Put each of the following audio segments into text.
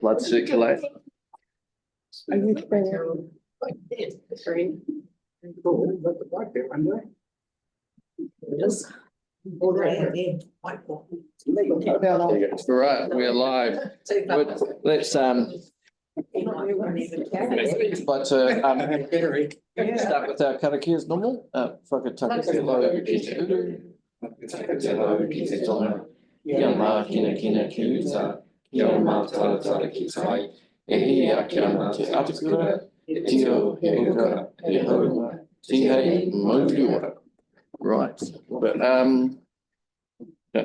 blood circulation. Are you there? Right, we're live. But let's but start with our karakia as normal. Whakataka te lau ki te uru. Whakataka te lau ki te tonga. Kia mā kina kina ki uta. Kia mā taratara ki tai. E hi a kia mā te atakura. E tio he uka he haua. Tihei mauri ora. Right, but don't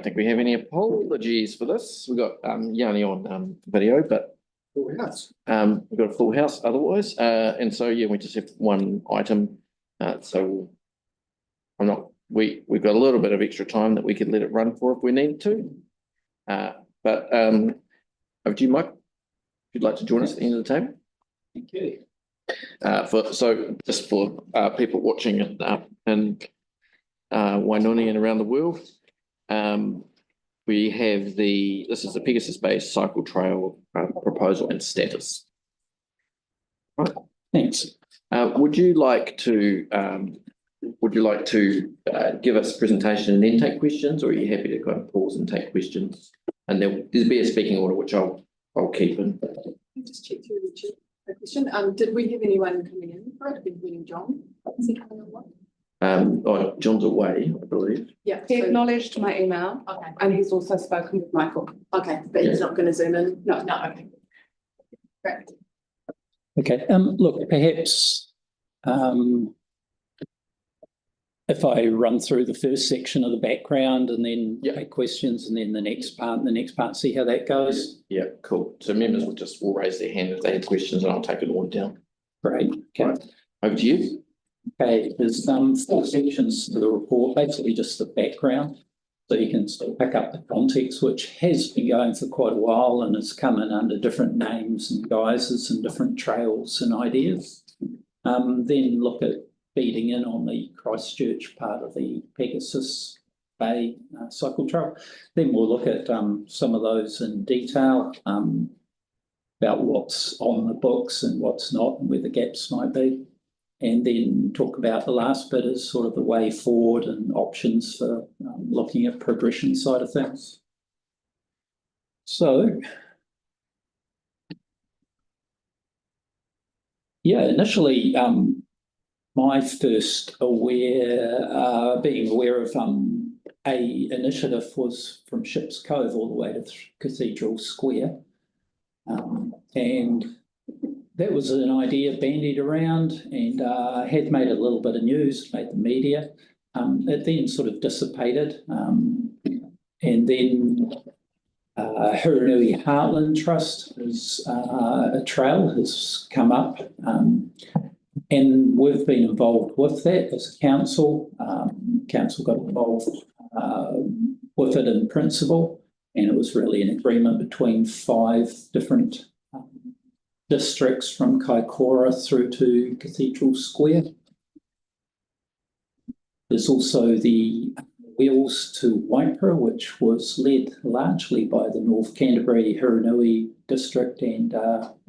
think we have any apologies for this. We've got Yanni on video, but Full house. we've got a full house otherwise. And so yeah, we just have one item. So we've got a little bit of extra time that we could let it run for if we need to. But over to you, Mike, if you'd like to join us at the end of the table. Thank you. Just for people watching in Wainoni and around the world, we have this is the Pegasus Bay Cycle Trail proposal and status. Right, thanks. Would you like to give us a presentation and then take questions, or are you happy to kind of pause and take questions? And there'll be a speaking order which I'll keep in. Just check through the question. Did we have anyone coming in for it, including John? Is he coming on? John's away, I believe. Yeah, he acknowledged my email. Okay. And he's also spoken with Michael. Okay, but he's not going to zoom in. No. Okay. Great. Okay. Look, perhaps if I run through the first section of the background and then take questions, and then the next part, see how that goes. Yeah, cool. So members will raise their hand if they have questions, and I'll take it all down. Great. Okay. Right. Over to you. Okay, there's 4 sections to the report, basically just the background, so you can sort of pick up the context, which has been going for quite a while and has come in under different names and guises and different trails and ideas. Then look at feeding in on the Christchurch part of the Pegasus Bay cycle trail. Then we'll look at some of those in detail, about what's on the books and what's not and where the gaps might be. And then talk about the last bit as sort of the way forward and options for looking at progression side of things. So, yeah, initially, my first being aware of a initiative was from Ships Cove all the way to Cathedral Square, and that was an idea bandied around and had made a little bit of news, made the media. It then sort of dissipated. And then Hiranui Heartland Trust is a trail has come up. And we've been involved with that as a council. Council got involved with it in principle. And it was really an agreement between 5 different districts from Kaikoura through to Cathedral Square. There's also the Wheels to Waipara, which was led largely by the North Canterbury Hiranui district and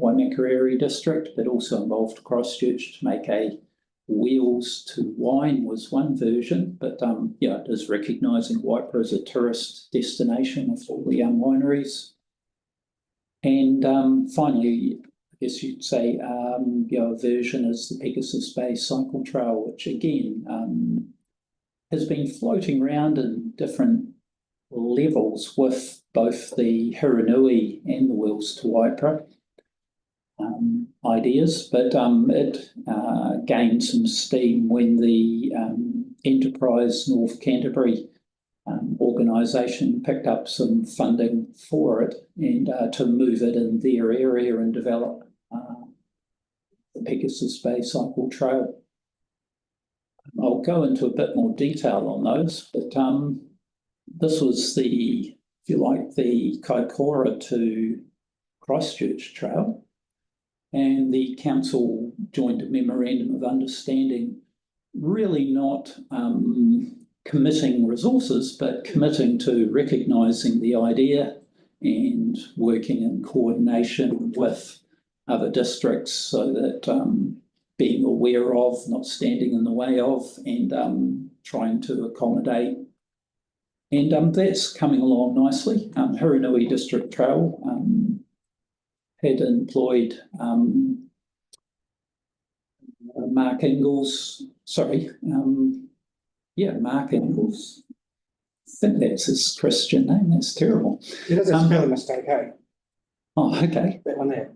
Waimakariri district, but also involved Christchurch to make a Wheels to Wine was one version, but it is recognising Waipara as a tourist destination of all the wineries. And finally, I guess you'd say, a version is the Pegasus Bay Cycle Trail, which again has been floating around in different levels with both the Hiranui and the Wheels to Waipara ideas, but it gained some steam when the Enterprise North Canterbury organisation picked up some funding for it and to move it in their area and develop the Pegasus Bay Cycle Trail. I'll go into a bit more detail on those, but this was the Kaikoura to Christchurch Trail, and the council joined a memorandum of understanding, really not committing resources, but committing to recognising the idea and working in coordination with other districts so that being aware of, not standing in the way of, and trying to accommodate. And that's coming along nicely. Hiranui District Trail had employed Mark Ingalls, Mark Ingalls. I think that's his Christian name. That's terrible. It is a spelling mistake, hey? Oh, okay. That one there.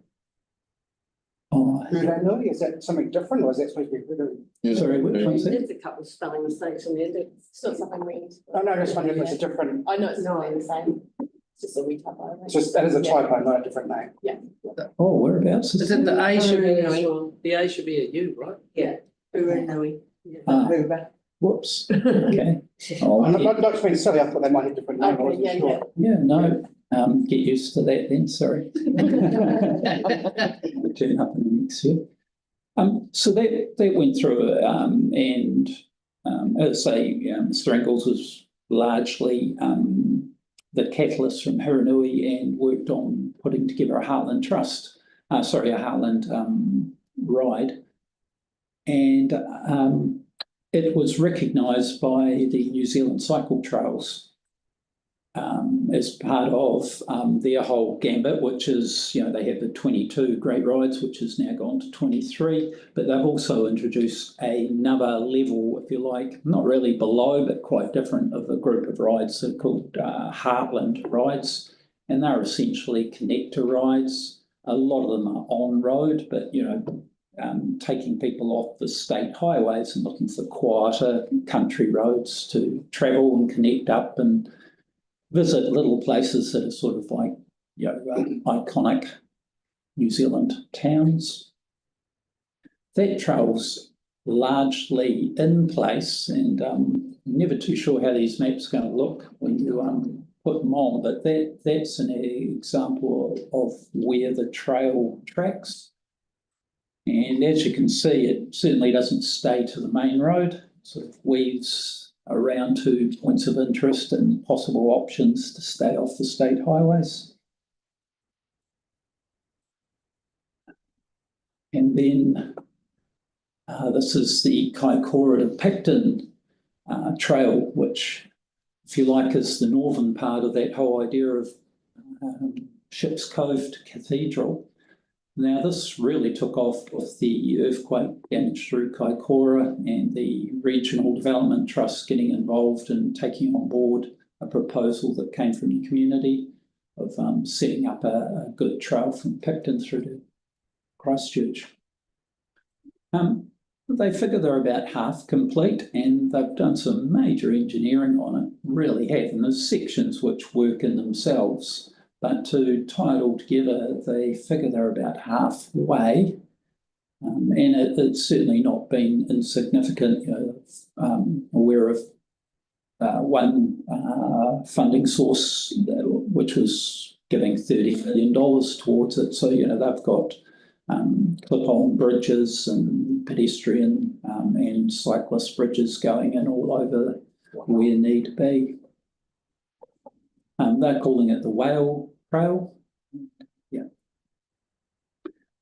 Oh, Huranui, is that something different or is that supposed to be Huranui? sorry, which one's that? There's a couple of spelling mistakes in there. It's not something we. Oh, no, I just wondered if it's a different, I know it's No, not the same. It's just a wee typo. it's just, that is a typo, not a different name. Oh, whereabouts is Is it the A should be, Sure. the A should be a U, right? Yeah. Uranui. Ah. Uber. Whoops, okay. Oh, I'm yeah, not being silly, I thought they might have different names, I Okay, wasn't sure. yeah, no, get used to that then, sorry. Turn up in the next year. So that went through, and as I say, Mr. Ingalls was largely the catalyst from Hiranui and worked on putting together a Heartland Trust, a Heartland ride. And it was recognised by the New Zealand Cycle Trails as part of their whole gambit, which is, they have the 22 great rides, which has now gone to 23, but they've also introduced another level, if you like, not really below, but quite different, of a group of rides that are called Heartland rides, and they're essentially connector rides. A lot of them are on road, but, taking people off the state highways and looking for quieter country roads to travel and connect up and visit little places that are sort of like, iconic New Zealand towns. That trail's largely in place, and never too sure how these maps are going to look when you put them on, but that's an example of where the trail tracks. And as you can see, it certainly doesn't stay to the main road, sort of weaves around to points of interest and possible options to stay off the state highways. And then this is the Kaikoura to Picton trail, which, if you like, is the northern part of that whole idea of Ships Cove to Cathedral. Now, this really took off with the earthquake damage through Kaikoura and the Regional Development Trust getting involved and taking on board a proposal that came from the community of setting up a good trail from Picton through to Christchurch. They figure they're about half complete, and they've done some major engineering on it, really have, and there's sections which work in themselves. But to tie it all together, they figure they're about halfway. And it's certainly not been insignificant. Aware of one funding source which was giving $30 million towards it. So, they've got clip-on bridges and pedestrian and cyclist bridges going in all over where need be. They're calling it the Whale Trail. Yeah.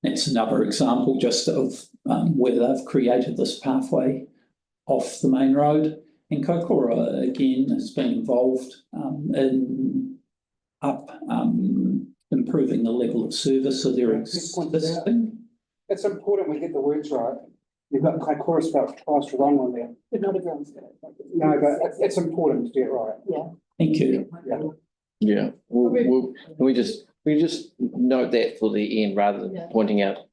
That's another example just of where they've created this pathway off the main road. And Kaikoura, again, has been involved in improving the level of service of their existing. It's important we get the words right. You've got Kaikoura spelled twice wrong on there. But not everyone's got it. No, but it's important to get it right. Thank you. Yeah, we just note that for the end rather than pointing out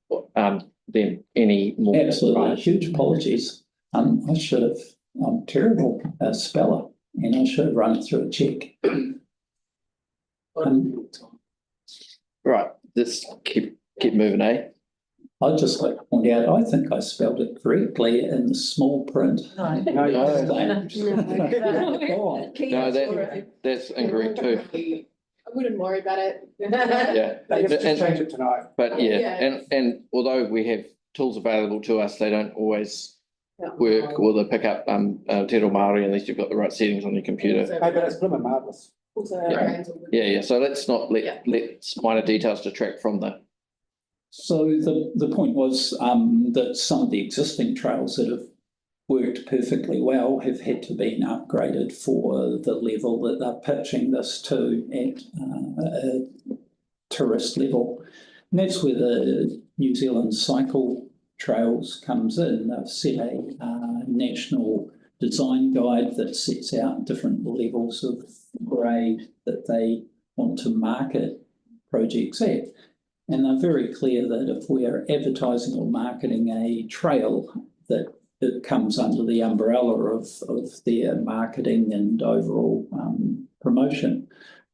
then any more. Absolutely, huge apologies. I should have, I'm terrible speller, and I should have run it through a check. Right, let's keep moving, eh? I'd just like to point out, I think I spelled it correctly in the small print. No. That's incorrect too. I wouldn't worry about it. Yeah, They have to change it tonight. but and although we have tools available to us, they don't always work, or they pick up Te Reo Māori unless you've got the right settings on your computer. Hey, but it's blooming marvellous. Also, Yeah. Yeah, so let's not Yeah. let minor details detract from that. So the point was that some of the existing trails that have worked perfectly well have had to be upgraded for the level that they're pitching this to at a tourist level. And that's where the New Zealand Cycle Trails comes in. They've set a national design guide that sets out different levels of grade that they want to market projects at. And they're very clear that if we're advertising or marketing a trail, that it comes under the umbrella of their marketing and overall promotion.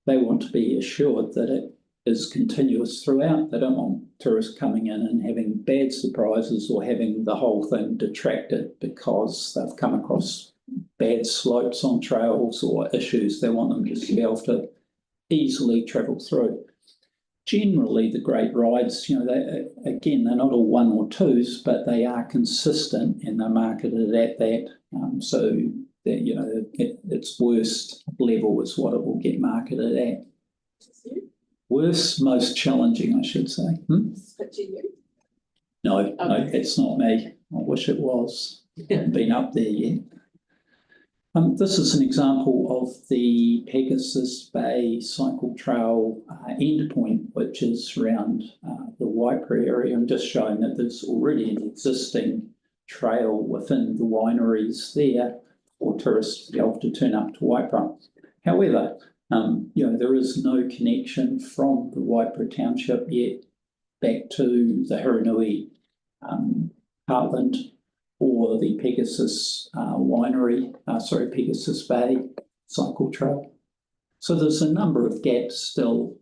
They want to be assured that it is continuous throughout. They don't want tourists coming in and having bad surprises or having the whole thing detracted because they've come across bad slopes on trails or issues. They want them just to be able to easily travel through. Generally, the great rides, they're not all one or twos, but they are consistent and they're marketed at that. So that, its worst level is what it will get marketed at. Worst, most challenging, I should say. No, it's not me. I wish it was. I haven't been up there yet. This is an example of the Pegasus Bay Cycle Trail endpoint, which is around the Waipara area. I'm just showing that there's already an existing trail within the wineries there for tourists to be able to turn up to Waipara. However, there is no connection from the Waipara township yet back to the Hiranui heartland or the Pegasus Pegasus Bay Cycle Trail. So there's a number of gaps still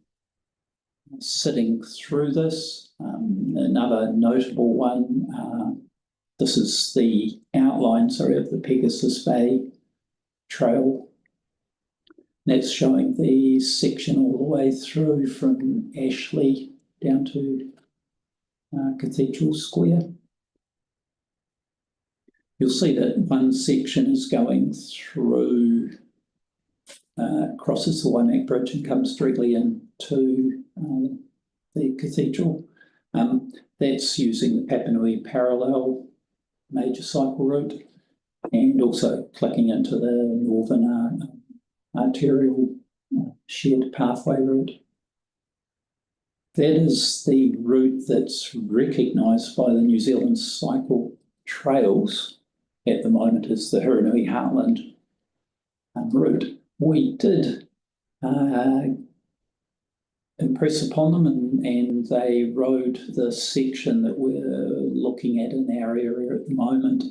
sitting through this. Another notable one, this is the outline, of the Pegasus Bay Trail. That's showing the section all the way through from Ashley down to Cathedral Square. You'll see that one section is going through, crosses the Waimak Bridge and comes directly into the cathedral. That's using the Papanui parallel major cycle route and also clicking into the Northern arterial shared pathway route. That is the route that's recognised by the New Zealand Cycle Trails at the moment as the Hiranui Heartland route. We did impress upon them and they rode the section that we're looking at in our area at the moment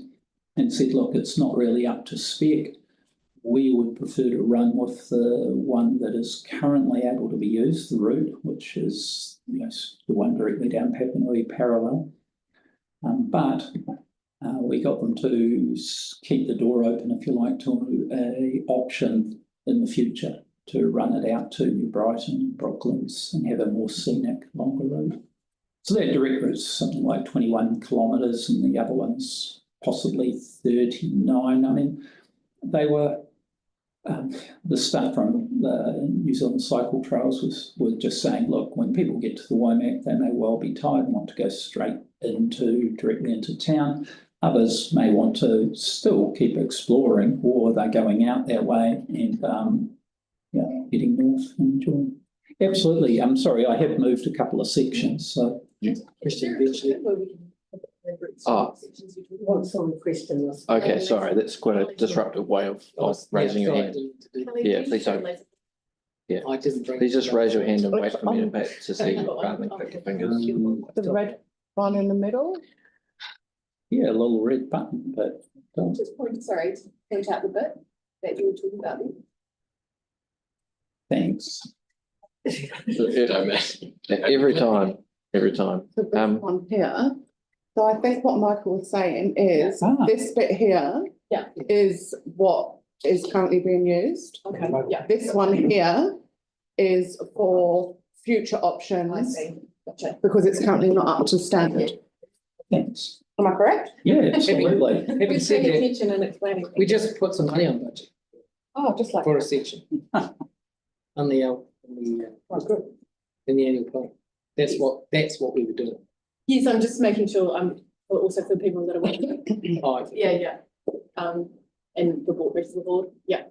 and said, look, it's not really up to spec. We would prefer to run with the one that is currently able to be used, the route, which is the one directly down Papanui parallel. But we got them to keep the door open, if you like, to an option in the future to run it out to New Brighton, Brooklands, and have a more scenic, longer route. So that direct route is something like 21 kilometres, and the other one's possibly 39. I mean, they were the stuff from the New Zealand Cycle Trails was just saying, look, when people get to the Waimak, they may well be tired and want to go straight directly into town. Others may want to still keep exploring, or they're going out that way and heading north and enjoying. Absolutely. I'm sorry, I have moved a couple of sections. So Okay, sorry, that's quite a disruptive way of raising your hand. Yeah, please don't. Yeah, please just raise your hand and wait for me to see you rather than click your fingers. The red one in the middle. yeah, a little red button, but Just point out the bit that you were talking about. thanks. Every time. So this one here. So I think what Michael was saying is this bit here is what is currently being used. Okay, yeah. This one here is for future options. I see. Gotcha. Because it's currently not up to standard. Thanks. Am I correct? Yeah, absolutely. Having Good said paying that, attention and explaining. we just put some money on budget Oh, just like for a section. on the, Oh, good. in the annual plan. That's what we were doing. Yes, I'm just making sure, also for people that are watching. Oh, Yeah. And the board, rest of the board, yeah.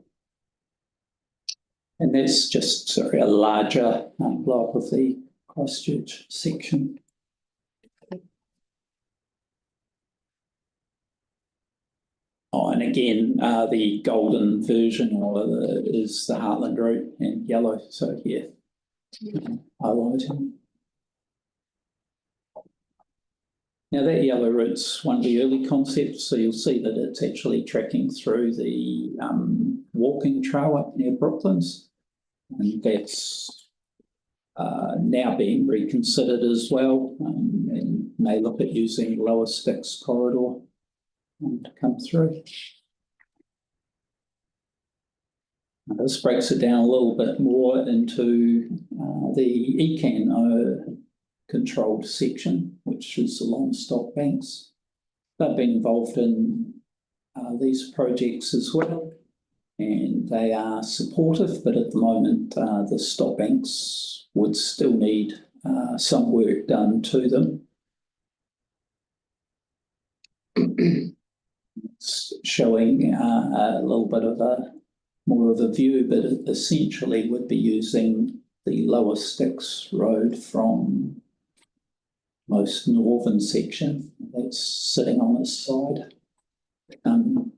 And that's just, sorry, a larger block of the Christchurch section. Oh, and again, the golden version is the Heartland route and yellow, so yeah, highlighting. Now that yellow route's one of the early concepts, so you'll see that it's actually tracking through the walking trail up near Brooklands, and that's now being reconsidered as well, and may look at using Lower Styx corridor to come through. This breaks it down a little bit more into the ECAN controlled section, which is along Stock Banks. They've been involved in these projects as well, and they are supportive, but at the moment the Stock Banks would still need some work done to them. It's showing a little bit of more of a view, but it essentially would be using the Lower Styx road from most northern section that's sitting on this side, and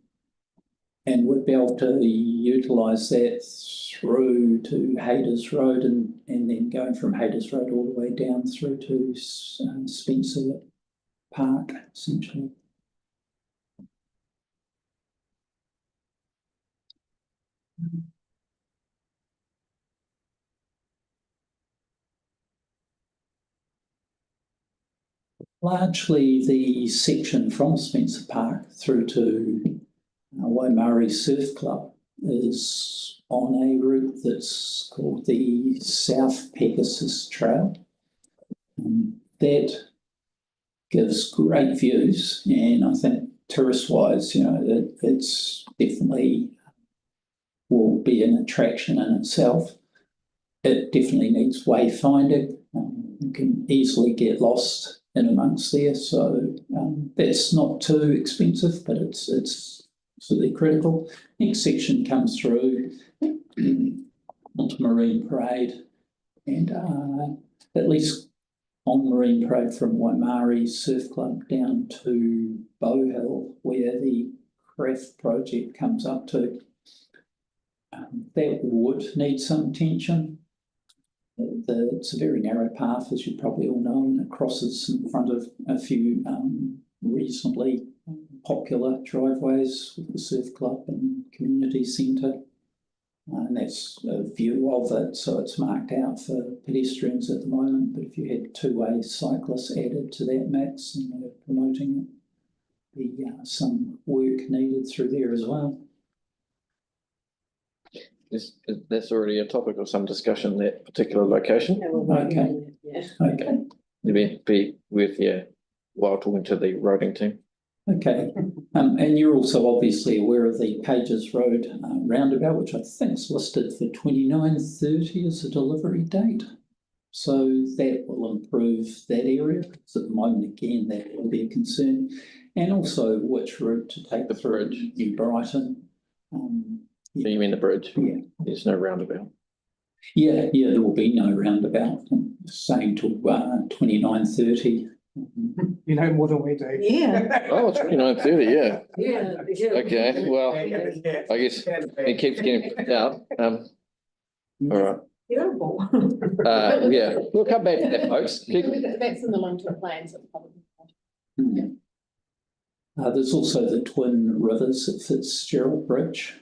would be able to utilise that through to Haders Road and then going from Haders Road all the way down through to Spencer Park, essentially. Largely the section from Spencer Park through to Waimauri Surf Club is on a route that's called the South Pegasus Trail. That gives great views, and I think tourist-wise, it's definitely will be an attraction in itself. It definitely needs wayfinding. You can easily get lost in amongst there, so that's not too expensive, but it's absolutely critical. Next section comes through onto Marine Parade, and at least on Marine Parade from Waimauri Surf Club down to Bow Hill, where the craft project comes up to. That would need some attention. It's a very narrow path, as you probably all know, and it crosses in front of a few reasonably popular driveways with the surf club and community centre. And that's a view of it, so it's marked out for pedestrians at the moment, but if you had two-way cyclists added to that mix and they're promoting it, there'd be some work needed through there as well. That's already a topic of some discussion, that particular location. Okay. Yeah. Okay. It'd be worth, while talking to the roading team. Okay, and you're also obviously aware of the Pages Road roundabout, which I think is listed for 29/30 as a delivery date. So that will improve that area, because at the moment, again, that will be a concern. And also which route to take through New Brighton. So you mean the bridge? Yeah. There's no roundabout. Yeah, there will be no roundabout. Same till 29/30. You know more than we do. Yeah. Oh, 29/30, yeah. Yeah. Okay, well, I guess it keeps getting picked out. All right. Terrible. Yeah, we'll come back to that, folks. That's in the long-term plan, so it's probably. There's also the Twin Rivers at Fitzgerald Bridge.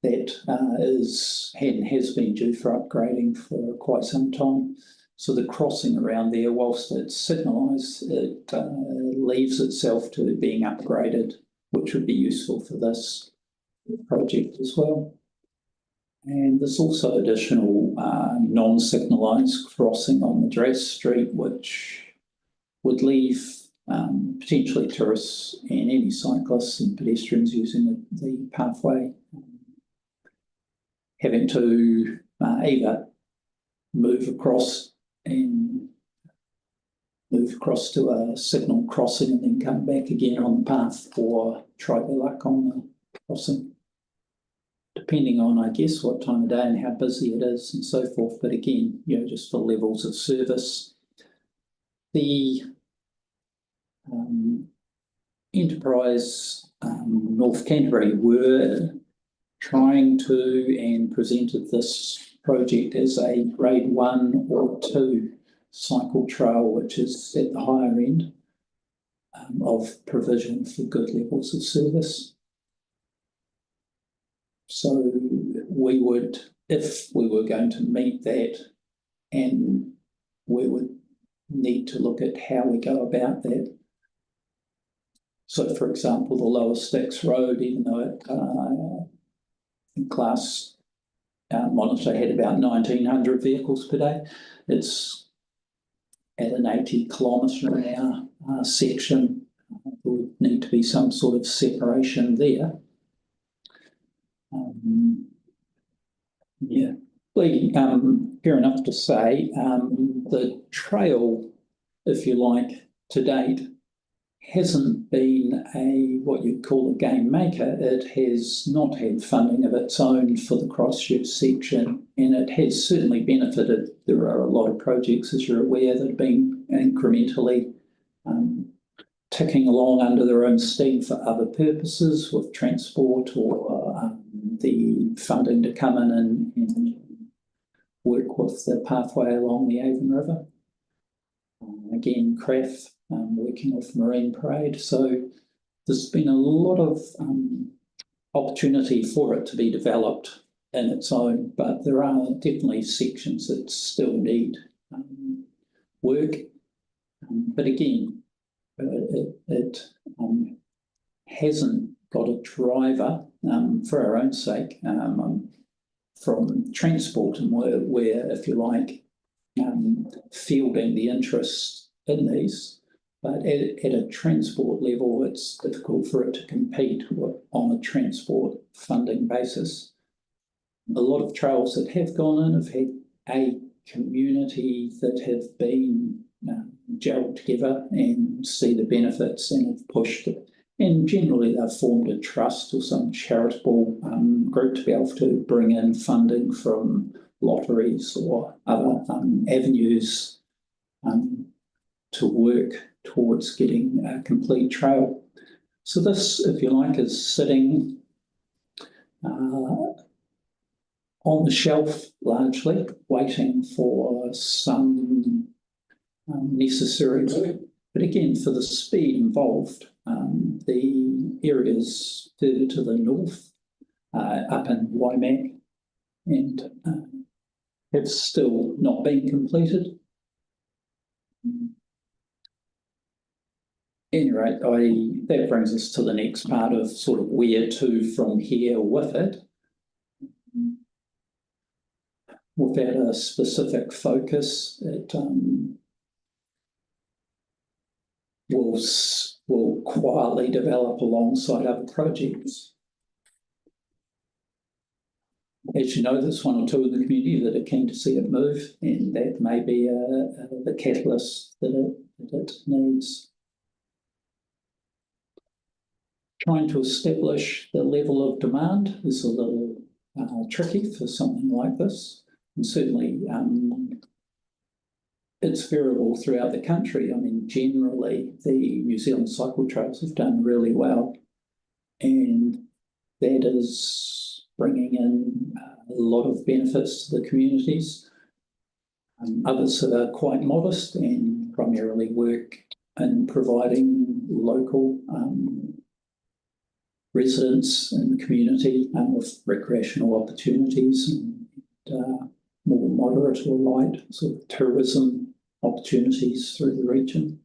That has been due for upgrading for quite some time. So the crossing around there, whilst it's signalised, it leaves itself to being upgraded, which would be useful for this project as well. And there's also additional non-signalised crossing on Madras Street, which would leave potentially tourists and any cyclists and pedestrians using the pathway having to either move across to a signal crossing and then come back again on the path, or try their luck on the crossing, depending on, I guess, what time of day and how busy it is and so forth. But again, just for levels of service. The Enterprise North Canterbury were trying to and presented this project as a grade 1 or 2 cycle trail, which is at the higher end of provision for good levels of service. So we would, if we were going to meet that, and we would need to look at how we go about that. So, for example, the Lower Styx Road, even though it in class monitor had about 1,900 vehicles per day, it's at an 80 km/h section. There would need to be some sort of separation there. Fair enough to say, the trail, if you like, to date, hasn't been what you'd call a game maker. It has not had funding of its own for the Christchurch section, and it has certainly benefited. There are a lot of projects, as you're aware, that have been incrementally ticking along under their own steam for other purposes, with transport or the funding to come in and work with the pathway along the Avon River. Again, CRAF working with Marine Parade. So there's been a lot of opportunity for it to be developed in its own, but there are definitely sections that still need work. But again, it hasn't got a driver for our own sake from transport, and where, if you like, fielding the interest in these. But at a transport level, it's difficult for it to compete on a transport funding basis. A lot of trails that have gone in have had a community that have been gelled together and see the benefits and have pushed it. And generally they've formed a trust or some charitable group to be able to bring in funding from lotteries or other avenues to work towards getting a complete trail. So this, if you like, is sitting on the shelf largely, waiting for some necessary work. But again, for the speed involved, the areas further to the north, up in Waimak, and have still not been completed. At any rate, that brings us to the next part of sort of where to from here with it. Without a specific focus, it will quietly develop alongside other projects. As you know, there's one or two in the community that are keen to see it move, and that may be the catalyst that it needs. Trying to establish the level of demand is a little tricky for something like this, and certainly it's variable throughout the country. I mean, generally, the New Zealand cycle trails have done really well, and that is bringing in a lot of benefits to the communities. Others are quite modest and primarily work in providing local residents in the community with recreational opportunities and more moderate or light sort of tourism opportunities through the region.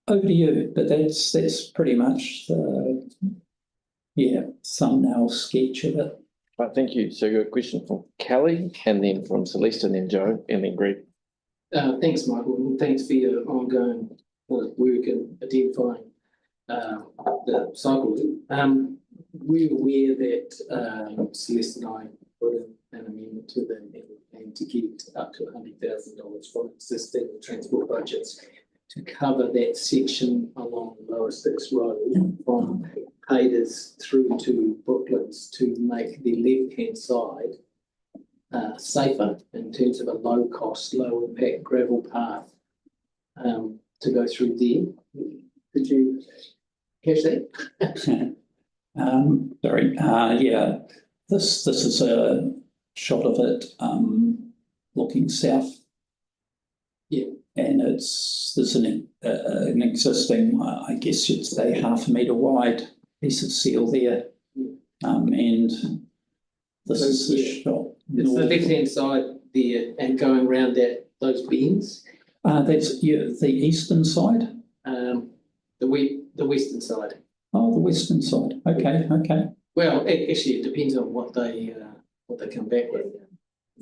Over to you, but that's pretty much the thumbnail sketch of it. Right, thank you. So you got a question from Kelly, and then from Celeste, and then Joe, and then Greg. Thanks, Michael, and thanks for your ongoing work in identifying the cycle loop. we're aware that Celeste and I put in an amendment to the and to get up to $100,000 from existing transport budgets to cover that section along Lower Sticks Road from Hayters through to Brooklands to make the left-hand side safer in terms of a low-cost, low-impact gravel path to go through there. Did you catch that? Sorry, yeah, this is a shot of it looking south. Yeah. And there's an existing, I guess you'd say, 1/2 metre wide piece of seal there. And this is the shot. It's the left-hand side there and going around those bends. That's the eastern side. The western side. Oh, the western side. Okay. Well, actually, it depends on what they come back with.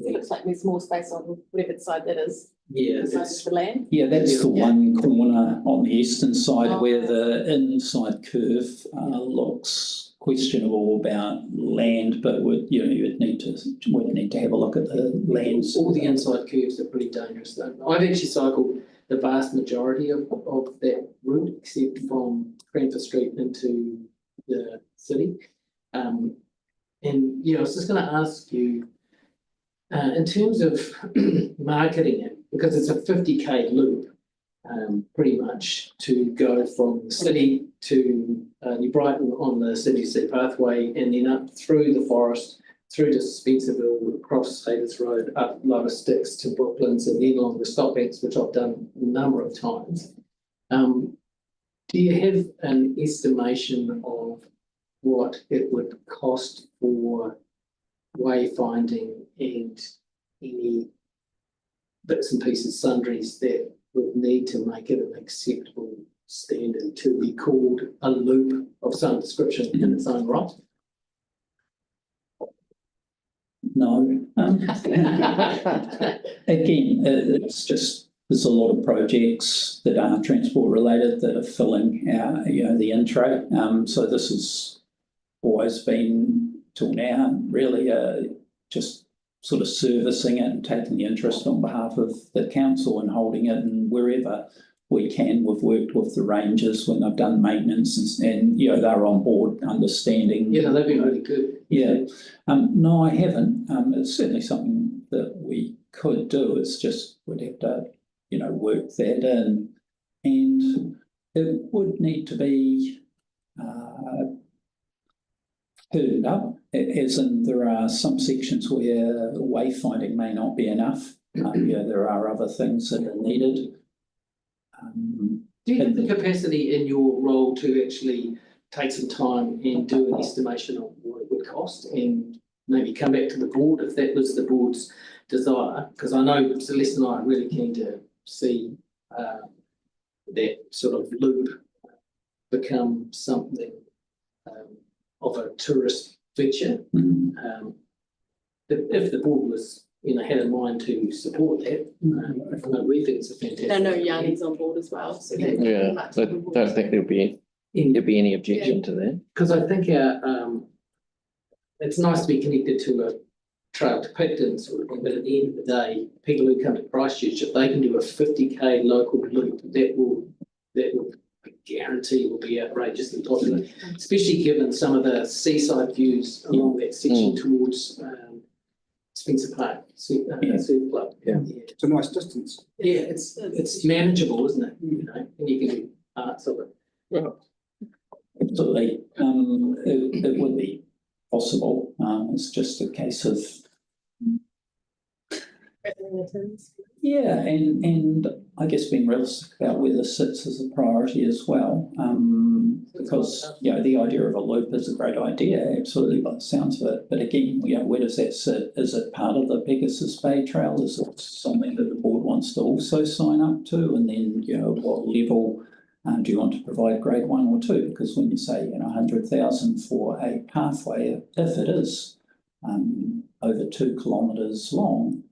It looks like there's more space on whatever side that is, Yeah, the side of the land. Yeah, that's the one corner on the eastern side Oh. where the inside curve looks questionable about land, but we'd need to have a look at the lands. all the inside curves are pretty dangerous though. I've actually cycled the vast majority of that route, except from Cranford Street into the city. And I was just going to ask you, in terms of marketing it, because it's a 50k loop, pretty much to go from the city to New Brighton on the City pathway, and then up through the forest, through to Spencerville, across Hayters Road, up Lower Sticks to Brooklands, and then along the stop banks, which I've done a number of times. Do you have an estimation of what it would cost for wayfinding and any bits and pieces, sundries that would need to make it an acceptable standard to be called a loop of some description in its own right? No. Again, it's just there's a lot of projects that are transport related that are filling our, the intro. So this has always been till now really just sort of servicing it and taking the interest on behalf of the council and holding it, and wherever we can, we've worked with the rangers when they've done maintenance and they're on board, understanding. Yeah, they've been really good. Yeah. No, I haven't. It's certainly something that we could do. It's just we'd have to, work that in, and it would need to be turned up, as in there are some sections where wayfinding may not be enough. There are other things that are needed. Do you have the capacity in your role to actually take some time and do an estimation of what it would cost and maybe come back to the board if that was the board's desire? Because I know Celeste and I are really keen to see that sort of loop become something of a tourist feature. If the board was, had in mind to support that, we think it's a fantastic. I know Yanni's on board as well, so. that- Yeah, I don't think there'll be any objection to that. Because I think it's nice to be connected to a trail to Picton sort of thing, but at the end of the day, people who come to Christchurch, if they can do a 50k local loop, that will I guarantee will be outrageously popular, especially given some of the seaside views along that section towards Spencer Park, Surf Club. Yeah. It's a nice distance. Yeah, it's manageable, isn't it? And you can do parts of it. Well, Absolutely. It would be possible. It's just a case of and I guess being realistic about where this sits as a priority as well. Because the idea of a loop is a great idea, absolutely, by the sounds of it. But again, where does that sit? Is it part of the Pegasus Bay Trail? Is it something that the board wants to also sign up to? And then what level do you want to provide grade 1 or 2? Because when you say 100,000 for a pathway, if it is over 2 kilometres long,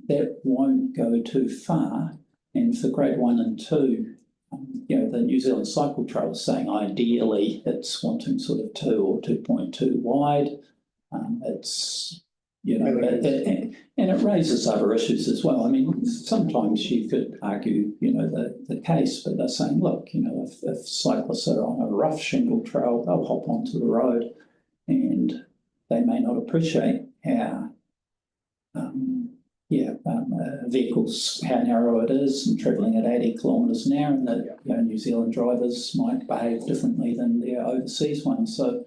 that won't go too far. And for grade 1 and 2, the New Zealand Cycle Trail is saying ideally it's wanting sort of 2 or 2.2 wide. It's, and it raises other issues as well. I mean, sometimes you could argue, the case, but they're saying, look, if cyclists are on a rough shingle trail, they'll hop onto the road and they may not appreciate how vehicles, how narrow it is and travelling at 80 kilometres an hour, and that New Zealand drivers might behave differently than their overseas ones. So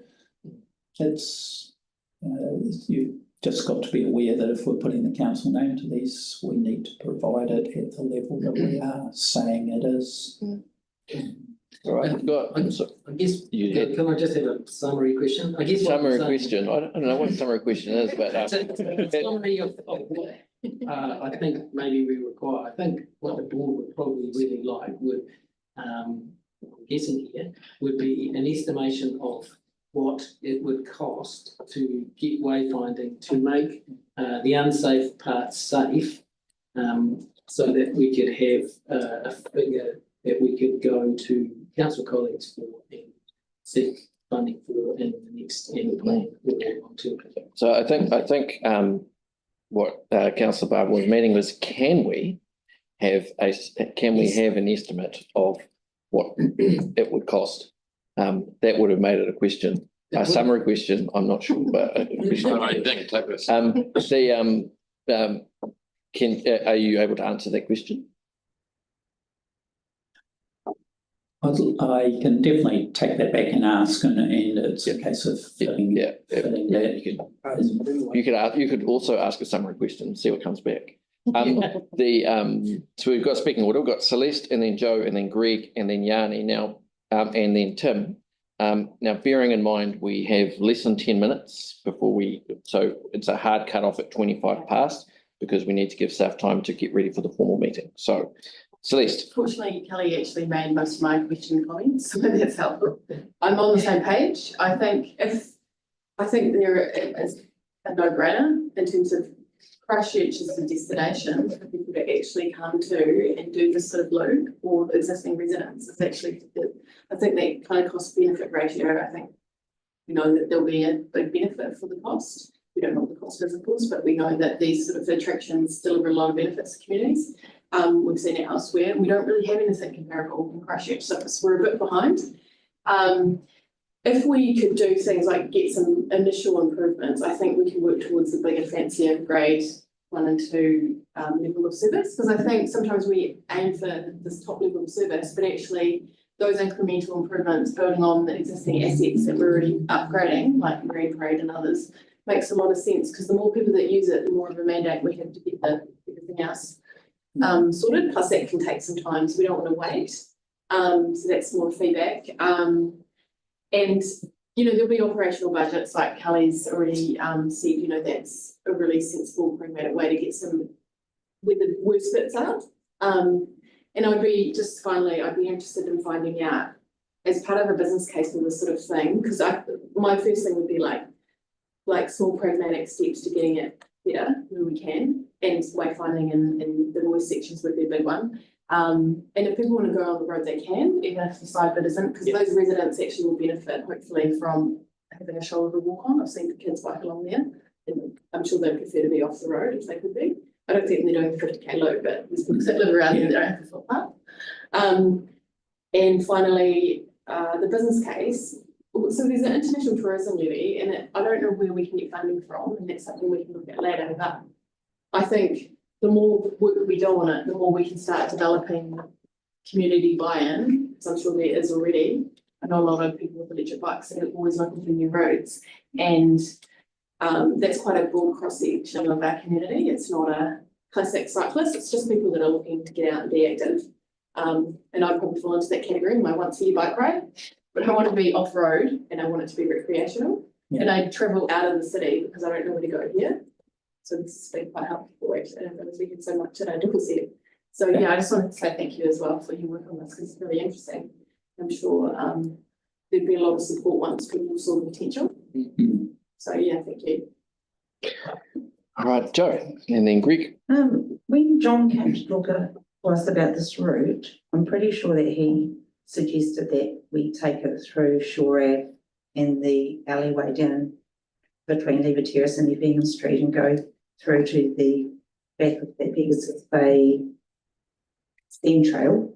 it's, you just got to be aware that if we're putting the council name to these, we need to provide it at the level that we are saying it is. All right, I've got, I guess, can I just have a summary question? I guess. summary question. I don't know what a summary question is, but Summary of what I think maybe we require. I think what the board would probably really like would, I'm guessing here, would be an estimation of what it would cost to get wayfinding to make the unsafe parts safe, so that we could have a figure that we could go to council colleagues for and seek funding for in the next annual plan. so I think what Councillor Barber was meaning was, can we have an estimate of what it would cost? That would have made it a question, a summary question. I'm not sure, but a question. Are you able to answer that question? I can definitely take that back and ask, and it's a case of filling that. You could also ask a summary question and see what comes back. So we've got speaking order. We've got Celeste, and then Joe, and then Greg, and then Yanni now, and then Tim. Now, bearing in mind we have less than 10 minutes before so it's a hard cut off at 25 past because we need to give staff time to get ready for the formal meeting. So, Celeste. Fortunately, Kelly actually made most of my question comments, so that's helpful. I'm on the same page. I think there is a no-brainer in terms of Christchurch as a destination for people to actually come to and do this sort of loop for existing residents. It's actually, I think that kind of cost benefit ratio, I think, that there'll be a big benefit for the cost. We don't know what the cost is, of course, but we know that these sort of attractions deliver a lot of benefits to communities. We've seen it elsewhere. We don't really have anything comparable in Christchurch, so we're a bit behind. If we could do things like get some initial improvements, I think we can work towards the bigger, fancier grade 1 and 2 level of service, because I think sometimes we aim for this top level of service, but actually those incremental improvements building on the existing assets that we're already upgrading, like Marine Parade and others, makes a lot of sense, because the more people that use it, the more of a mandate we have to get everything else sorted, plus that can take some time, so we don't want to wait. So that's more feedback. And, there'll be operational budgets like Kelly's already said, that's a really sensible, pragmatic way to get some where the worst bits are. And I'd be interested in finding out, as part of a business case for this sort of thing, because my first thing would be like small pragmatic steps to getting it better where we can, and wayfinding in the worst sections would be a big one. And if people want to go on the road, they can, even if the side bit isn't, because those residents actually will benefit, hopefully, from having a shoulder to walk on. I've seen the kids bike along there, and I'm sure they'd prefer to be off the road if they could be. I don't think they're doing 50k loop, but there's people that live around there that don't have a footpath. And finally, the business case. So there's an international tourism levy, and I don't know where we can get funding from, and that's something we can look at later. But I think the more work we do on it, the more we can start developing community buy-in, because I'm sure there is already. I know a lot of people with electric bikes that are always looking for new routes, and that's quite a broad cross-section of our community. It's not a classic cyclist, it's just people that are looking to get out and be active. And I probably fall into that category in my once-a-year bike ride, but I want to be off-road and I want it to be recreational. Yeah. And I travel out of the city because I don't know where to go here. So this has been quite helpful, actually. And we had so much at our doorstep. So yeah, I just wanted to say thank you as well for your work on this, because it's really interesting. I'm sure there'd be a lot of support once people saw the potential. Mm-hmm. So yeah, thank you. All right, Joe, and then Greg. When John came to look at us about this route, I'm pretty sure that he suggested that we take it through Shore Ave and the alleyway down between Lever Terrace and Effingham Street and go through to the back of the Pegasus Bay steam trail.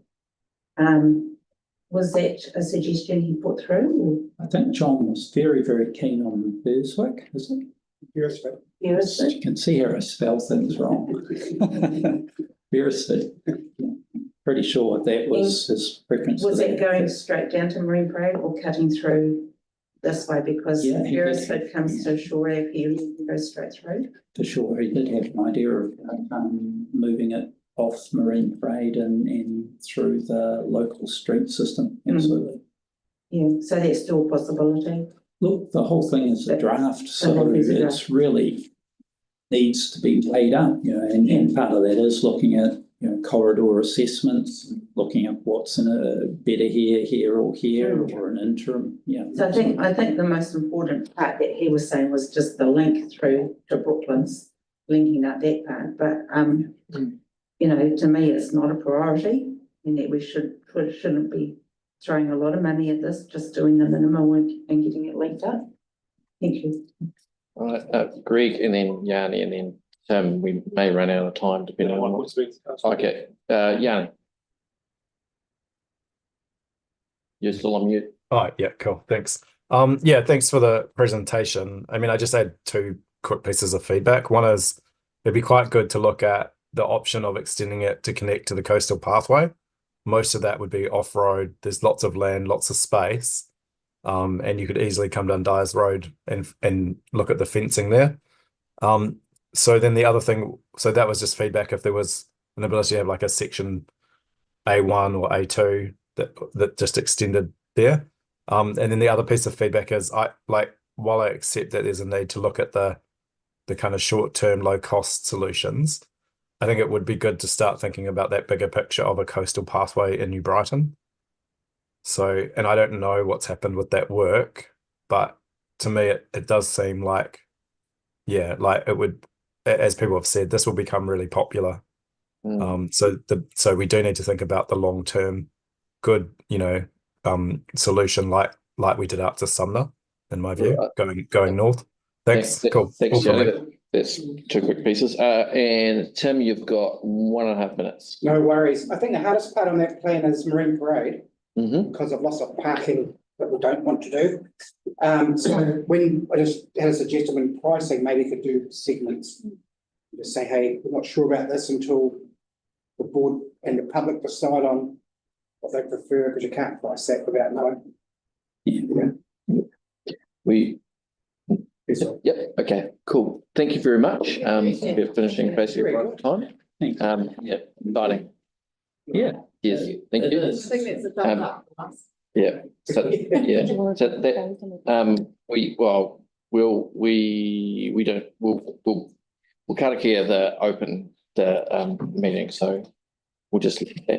Was that a suggestion he put through? I think John was very, very keen on Burswick, is it? Beresford. Or You can see how I spell things wrong. Beresford. Pretty sure that was his preference. was for it going straight down to Marine Parade or cutting through this way? Because Yeah, he did. Beresford comes to Shore Ave here and goes straight through. For sure, he did have an idea of moving it off Marine Parade and through the local street system, absolutely. Yeah, so that's still a possibility. Look, the whole thing is a draft, so whole thing's a it's really needs to be weighed up, and part of that is looking at, corridor assessments, looking at what's in a better here or here, or an interim, So I think the most important part that he was saying was just the link through to Brooklands, linking up that part. But to me, it's not a priority, and that we shouldn't be throwing a lot of money at this, just doing the minimum and getting it linked up. Thank you. All right, Greg and then Yanni and then Tim, we may run out of time depending on what. Okay, Yanni. You're still on mute. Oh, yeah, cool. Thanks. Yeah, thanks for the presentation. I mean, I just had two quick pieces of feedback. One is it'd be quite good to look at the option of extending it to connect to the coastal pathway. Most of that would be off-road. There's lots of land, lots of space. And you could easily come down Dyers Road and look at the fencing there. So then the other thing, so that was just feedback if there was an ability to have like a section A1 or A2 that just extended there. And then the other piece of feedback is while I accept that there's a need to look at the kind of short-term low-cost solutions, I think it would be good to start thinking about that bigger picture of a coastal pathway in New Brighton. So, and I don't know what's happened with that work, but to me, it does seem like, like it would, as people have said, this will become really popular. So we do need to think about the long-term good, solution like we did up to Sumner, in my view, going north. Thanks. Cool. Thanks, Yanni. That's two quick pieces. And Tim, you've got 1.5 minutes. No worries. I think the hardest part on that plan is Marine Parade. Mm-hmm. Because of lots of parking that we don't want to do. So when I just had a suggestion when pricing, maybe you could do segments. Just say, hey, we're not sure about this until the board and the public decide on what they prefer, because you can't price that without knowing. Yep. Okay. Cool. Thank you very much. We're finishing basically right on time. Thanks. Exciting. Yeah. Yes. Thank you. I think that's a thumbs up from us. Yeah. So yeah. So that we'll kind of care the meeting, so we'll just leave that.